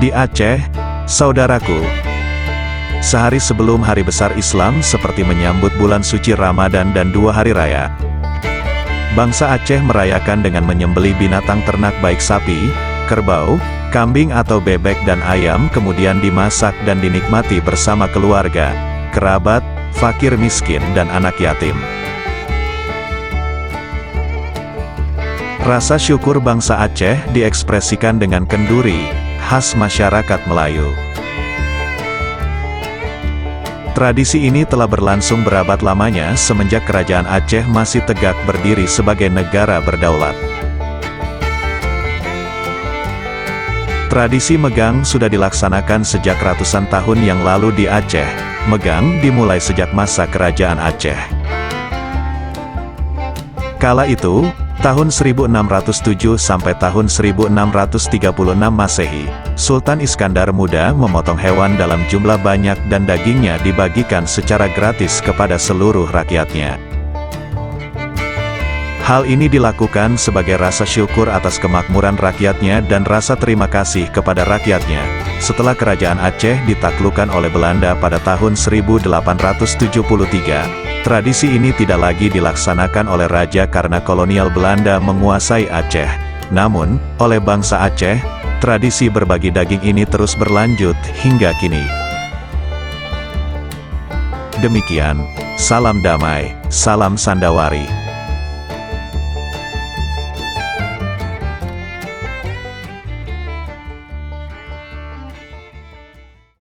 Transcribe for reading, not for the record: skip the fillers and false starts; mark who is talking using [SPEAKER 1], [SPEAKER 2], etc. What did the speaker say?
[SPEAKER 1] Di Aceh, saudaraku, sehari sebelum hari besar Islam seperti menyambut bulan suci Ramadan dan 2 hari raya, bangsa Aceh merayakan dengan menyembelih binatang ternak baik sapi, kerbau, kambing atau bebek dan ayam, kemudian dimasak dan dinikmati bersama keluarga, kerabat, fakir miskin dan anak yatim. Rasa syukur bangsa Aceh diekspresikan dengan kenduri, khas masyarakat Melayu. Tradisi ini telah berlangsung berabad lamanya semenjak kerajaan Aceh masih tegak berdiri sebagai negara berdaulat. Tradisi megang sudah dilaksanakan sejak ratusan tahun yang lalu di Aceh. Megang dimulai sejak masa kerajaan Aceh. Kala itu, tahun 1607 sampai tahun 1636 Masehi, Sultan Iskandar Muda memotong hewan dalam jumlah banyak dan dagingnya dibagikan secara gratis kepada seluruh rakyatnya. Hal ini dilakukan sebagai rasa syukur atas kemakmuran rakyatnya dan rasa terima kasih kepada rakyatnya. Setelah kerajaan Aceh ditaklukkan oleh Belanda pada tahun 1873, tradisi ini tidak lagi dilaksanakan oleh raja karena kolonial Belanda menguasai Aceh. Namun, oleh bangsa Aceh, tradisi berbagi daging ini terus berlanjut hingga kini. Demikian, salam damai, salam Sandawari.